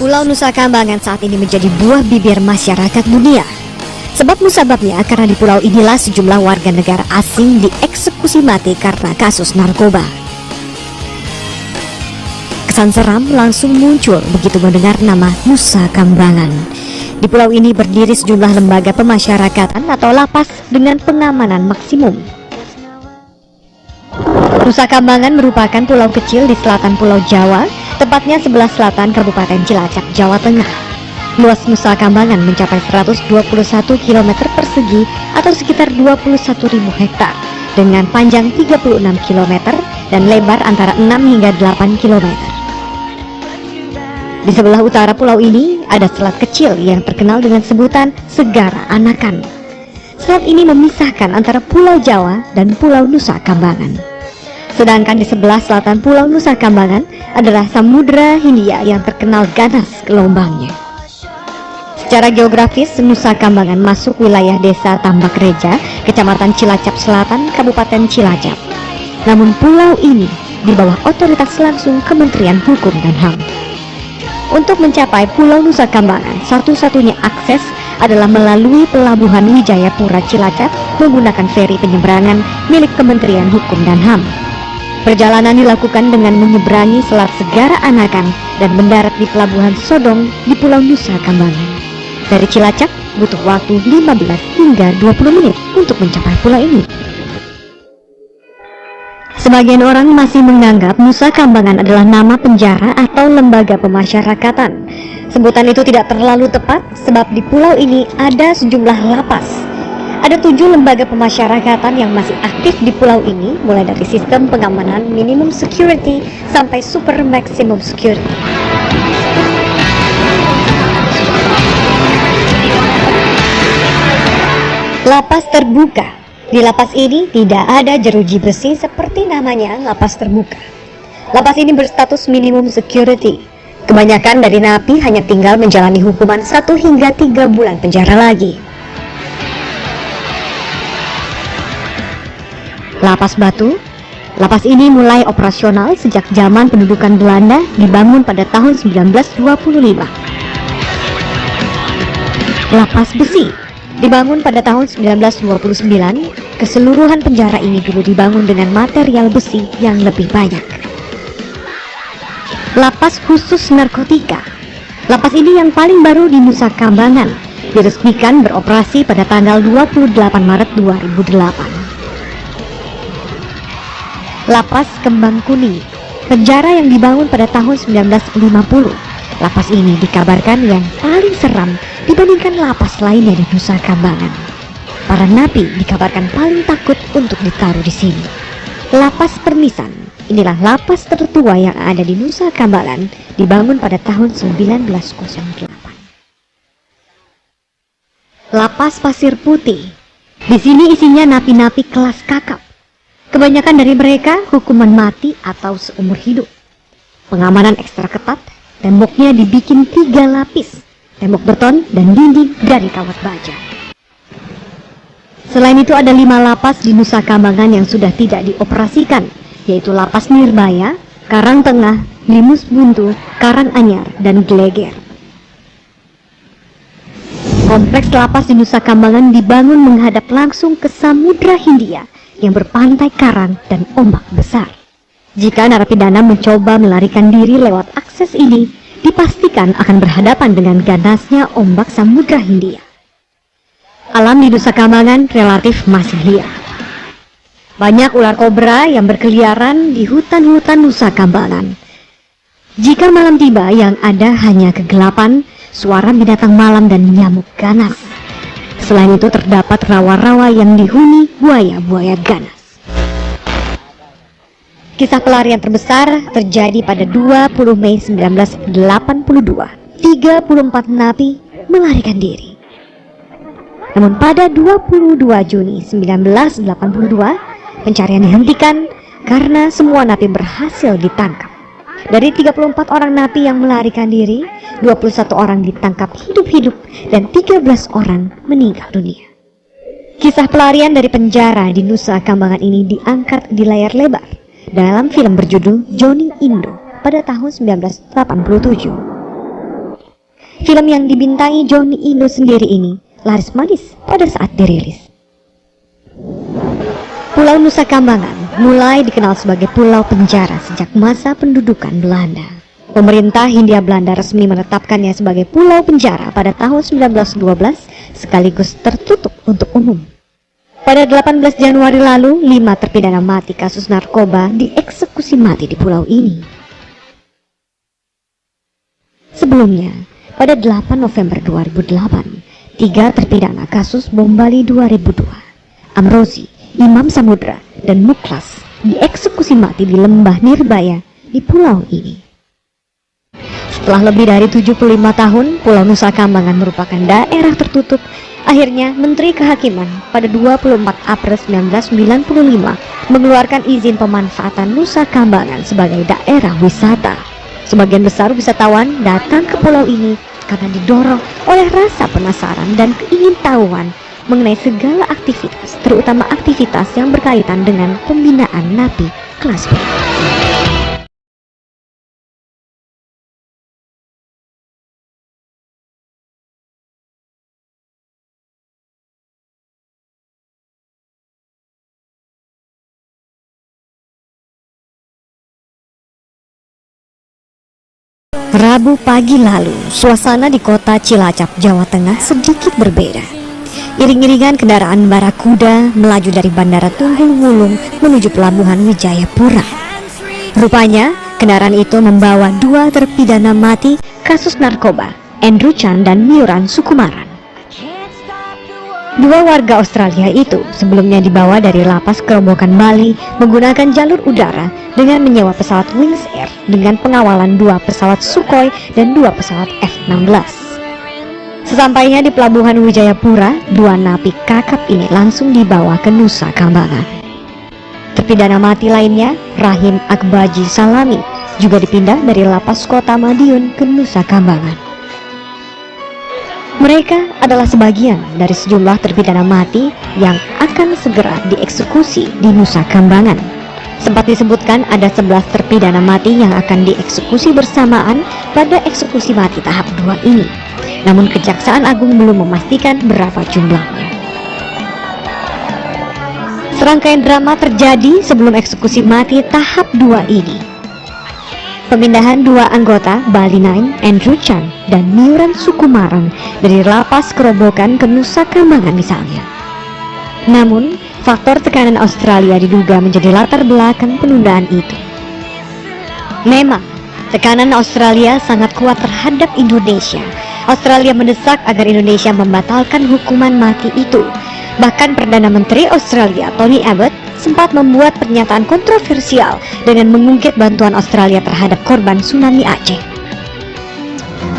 Pulau Nusa Kambangan saat ini menjadi buah bibir masyarakat dunia. Sebab musababnya karena di pulau inilah sejumlah warga negara asing dieksekusi mati karena kasus narkoba. Kesan seram langsung muncul begitu mendengar nama Nusa Kambangan. Di pulau ini berdiri sejumlah lembaga pemasyarakatan atau lapas dengan pengamanan maksimum. Nusa Kambangan merupakan pulau kecil di selatan Pulau Jawa, tepatnya sebelah selatan Kabupaten Cilacap, Jawa Tengah. Luas Nusa Kambangan mencapai 121 km persegi atau sekitar 21.000 hektar dengan panjang 36 km dan lebar antara 6 hingga 8 km. Di sebelah utara pulau ini ada selat kecil yang terkenal dengan sebutan Segara Anakan. Selat ini memisahkan antara Pulau Jawa dan Pulau Nusa Kambangan. Sedangkan di sebelah selatan Pulau Nusa Kambangan adalah Samudra Hindia yang terkenal ganas gelombangnya. Secara geografis, Nusa Kambangan masuk wilayah desa Tambak Reja, Kecamatan Cilacap Selatan, Kabupaten Cilacap. Namun pulau ini di bawah otoritas langsung Kementerian Hukum dan HAM. Untuk mencapai Pulau Nusa Kambangan, satu-satunya akses adalah melalui Pelabuhan Wijayapura Cilacap menggunakan feri penyeberangan milik Kementerian Hukum dan HAM. Perjalanan dilakukan dengan menyeberangi Selat Segara Anakan dan mendarat di Pelabuhan Sodong di Pulau Nusa Kambangan. Dari Cilacap butuh waktu 15 hingga 20 menit untuk mencapai pulau ini. Sebagian orang masih menganggap Nusa Kambangan adalah nama penjara atau lembaga pemasyarakatan. Sebutan itu tidak terlalu tepat sebab di pulau ini ada sejumlah lapas. Ada 7 lembaga pemasyarakatan yang masih aktif di pulau ini, mulai dari sistem pengamanan minimum security sampai super maximum security. Lapas terbuka. Di lapas ini tidak ada jeruji besi seperti namanya lapas terbuka. Lapas ini berstatus minimum security. Kebanyakan dari napi hanya tinggal menjalani hukuman 1 hingga 3 bulan penjara lagi. Lapas Batu. Lapas ini mulai operasional sejak zaman pendudukan Belanda, dibangun pada tahun 1925. Lapas Besi dibangun pada tahun 1929. Keseluruhan penjara ini dulu dibangun dengan material besi yang lebih banyak. Lapas Khusus Narkotika. Lapas ini yang paling baru di Nusa Kambangan, diresmikan beroperasi pada tanggal 28 Maret 2008. Lapas Kembang Kuning, penjara yang dibangun pada tahun 1950. Lapas ini dikabarkan yang paling seram dibandingkan lapas lainnya di Nusa Kambangan. Para napi dikabarkan paling takut untuk ditaruh di sini. Lapas Permisan, inilah lapas tertua yang ada di Nusa Kambangan, dibangun pada tahun 1908. Lapas Pasir Putih, di sini isinya napi-napi kelas kakap. Kebanyakan dari mereka hukuman mati atau seumur hidup. Pengamanan ekstra ketat, temboknya dibikin 3 lapis, tembok beton dan dinding dari kawat baja. Selain itu ada 5 lapas di Nusa Kambangan yang sudah tidak dioperasikan, yaitu Lapas Nirbaya, Karangtengah, Limus Buntu, Karanganyar, dan Gleger. Kompleks lapas di Nusa Kambangan dibangun menghadap langsung ke Samudra Hindia yang berpantai karang dan ombak besar. Jika narapidana mencoba melarikan diri lewat akses ini, dipastikan akan berhadapan dengan ganasnya ombak Samudra Hindia. Alam di Nusa Kambangan relatif masih liar. Banyak ular kobra yang berkeliaran di hutan-hutan Nusa Kambangan. Jika malam tiba, yang ada hanya kegelapan, suara binatang malam dan nyamuk ganas. Selain itu terdapat rawa-rawa yang dihuni buaya-buaya ganas. Kisah pelarian terbesar terjadi pada 20 Mei 1982. 34 napi melarikan diri. Namun pada 22 Juni 1982, pencarian dihentikan karena semua napi berhasil ditangkap. Dari 34 orang napi yang melarikan diri, 21 orang ditangkap hidup-hidup dan 13 orang meninggal dunia. Kisah pelarian dari penjara di Nusa Kambangan ini diangkat di layar lebar dalam film berjudul Johnny Indo pada tahun 1987. film yang dibintangi Johnny Indo sendiri ini laris manis pada saat dirilis. Pulau Nusa Kambangan mulai dikenal sebagai pulau penjara sejak masa pendudukan Belanda. Pemerintah Hindia Belanda resmi menetapkannya sebagai pulau penjara pada tahun 1912 sekaligus tertutup untuk umum. Pada 18 Januari lalu, 5 terpidana mati kasus narkoba dieksekusi mati di pulau ini. Sebelumnya, pada 8 November 2008, 3 terpidana kasus bom Bali 2002, Amrozi, Imam Samudra, dan Muklas dieksekusi mati di lembah Nirbaya di pulau ini. Setelah lebih dari 75 tahun, Pulau Nusa Kambangan merupakan daerah tertutup. Akhirnya, Menteri Kehakiman pada 24 April 1995 mengeluarkan izin pemanfaatan Nusa Kambangan sebagai daerah wisata. Sebagian besar wisatawan datang ke pulau ini karena didorong oleh rasa penasaran dan keingintahuan mengenai segala aktivitas, terutama aktivitas yang berkaitan dengan pembinaan napi kelas B. Rabu pagi lalu, suasana di kota Cilacap, Jawa Tengah sedikit berbeda. Iring-iringan kendaraan barakuda melaju dari Bandara Tunggul Wulung menuju Pelabuhan Wijayapura. Rupanya, kendaraan itu membawa 2 terpidana mati kasus narkoba, Andrew Chan dan Mioran Sukumaran. 2 warga Australia itu sebelumnya dibawa dari lapas Kerobokan Bali menggunakan jalur udara dengan menyewa pesawat Wings Air dengan pengawalan 2 pesawat Sukhoi dan 2 pesawat F-16. Sesampainya di Pelabuhan Wijayapura, 2 napi kakap ini langsung dibawa ke Nusa Kambangan. Terpidana mati lainnya, Rahim Akbaji Salami, juga dipindah dari lapas Kota Madiun ke Nusa Kambangan. Mereka adalah sebagian dari sejumlah terpidana mati yang akan segera dieksekusi di Nusa Kambangan. Sempat disebutkan ada 11 terpidana mati yang akan dieksekusi bersamaan pada eksekusi mati tahap 2 ini. Namun Kejaksaan Agung belum memastikan berapa jumlahnya. Serangkaian drama terjadi sebelum eksekusi mati tahap 2 ini. Pemindahan 2 anggota Bali 9, Andrew Chan dan Mioran Sukumaran dari lapas Kerobokan ke Nusa Kambangan misalnya. Namun, faktor tekanan Australia diduga menjadi latar belakang penundaan itu. Memang, tekanan Australia sangat kuat terhadap Indonesia. Australia mendesak agar Indonesia membatalkan hukuman mati itu. Bahkan Perdana Menteri Australia Tony Abbott sempat membuat pernyataan kontroversial dengan mengungkit bantuan Australia terhadap korban tsunami Aceh.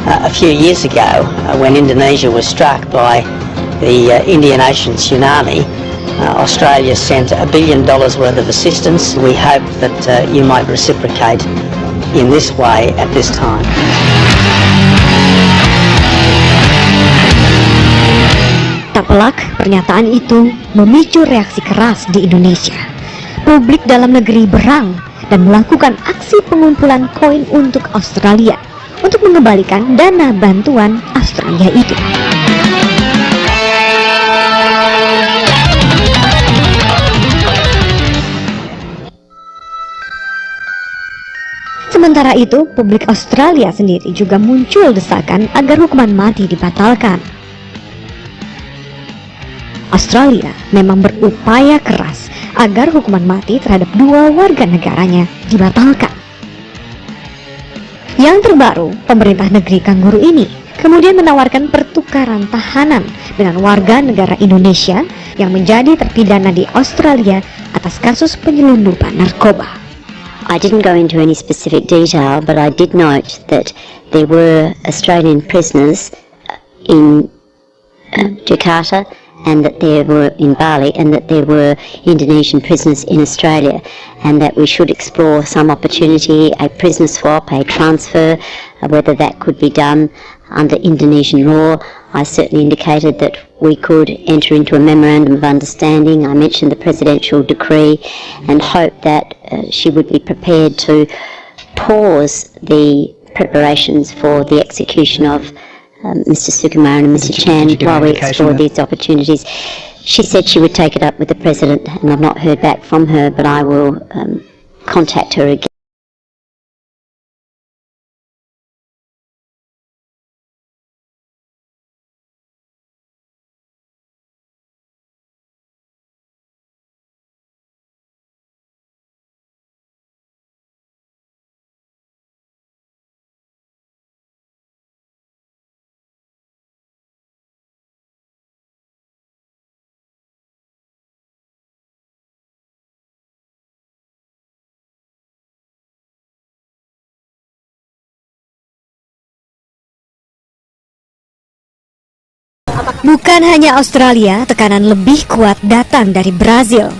A few years ago, when Indonesia was struck by the Indian Ocean tsunami, Australia sent $1 billion worth of assistance. We hope that you might reciprocate in this way at this time. Tak pelak, pernyataan itu memicu reaksi keras di Indonesia. Publik dalam negeri berang dan melakukan aksi pengumpulan koin untuk Australia untuk mengembalikan dana bantuan Australia itu. Sementara itu, publik Australia sendiri juga muncul desakan agar hukuman mati dibatalkan. Australia memang berupaya keras agar hukuman mati terhadap 2 warga negaranya dibatalkan. Yang terbaru, pemerintah negeri kanguru ini kemudian menawarkan pertukaran tahanan dengan warga negara Indonesia yang menjadi terpidana di Australia atas kasus penyelundupan narkoba. I didn't go into any specific detail, but I did note that there were Australian prisoners in Jakarta, and that there were in Bali, and that there were Indonesian prisoners in Australia, and that we should explore some opportunity, a prisoner swap, a transfer, whether that could be done under Indonesian law. I certainly indicated that we could enter into a memorandum of understanding. I mentioned the presidential decree and hoped that she would be prepared to pause the preparations for the execution of Mr. Sukumaran and Mr. Chan did you give while an we indication explored these opportunities. She said she would take it up with the President, and I've not heard back from her, but I will contact her again. Bukan hanya Australia, tekanan lebih kuat datang dari Brazil.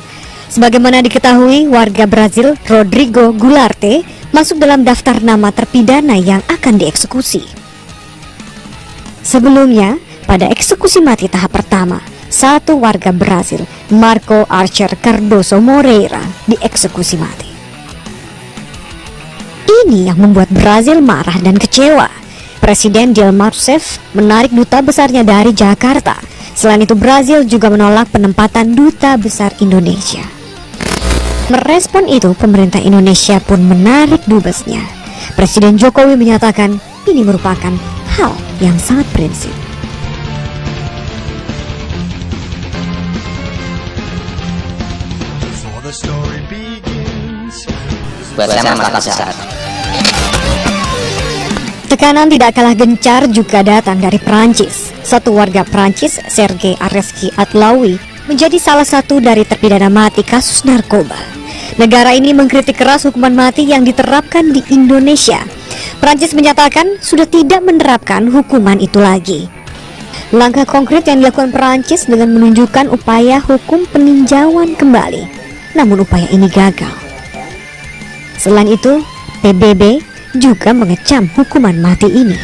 Sebagaimana diketahui, warga Brazil Rodrigo Goularte masuk dalam daftar nama terpidana yang akan dieksekusi. Sebelumnya, pada eksekusi mati tahap pertama, satu warga Brazil, Marco Archer Cardoso Moreira, dieksekusi mati. Ini yang membuat Brazil marah dan kecewa. Presiden Dilma Rousseff menarik duta besarnya dari Jakarta. Selain itu, Brazil juga menolak penempatan duta besar Indonesia. Merespon itu, pemerintah Indonesia pun menarik dubesnya. Presiden Jokowi menyatakan ini merupakan hal yang sangat prinsip. Buat saya mata besar. Tekanan tidak kalah gencar juga datang dari Prancis. Satu warga Prancis, Serge Areski Atlaoui, menjadi salah satu dari terpidana mati kasus narkoba. Negara ini mengkritik keras hukuman mati yang diterapkan di Indonesia. Prancis menyatakan sudah tidak menerapkan hukuman itu lagi. Langkah konkret yang dilakukan Prancis dengan menunjukkan upaya hukum peninjauan kembali. Namun upaya ini gagal. Selain itu, PBB juga mengecam hukuman mati ini.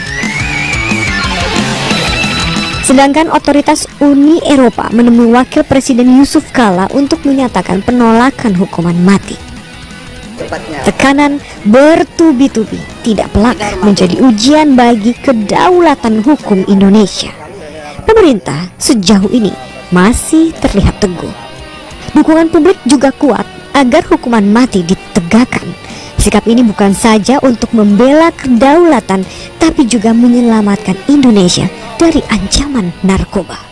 Sedangkan otoritas Uni Eropa menemui Wakil Presiden Yusuf Kala untuk menyatakan penolakan hukuman mati. Tekanan bertubi-tubi tidak pelak menjadi ujian bagi kedaulatan hukum Indonesia. Pemerintah sejauh ini masih terlihat teguh. Dukungan publik juga kuat agar hukuman mati ditegakkan. Sikap ini bukan saja untuk membela kedaulatan, tapi juga menyelamatkan Indonesia dari ancaman narkoba.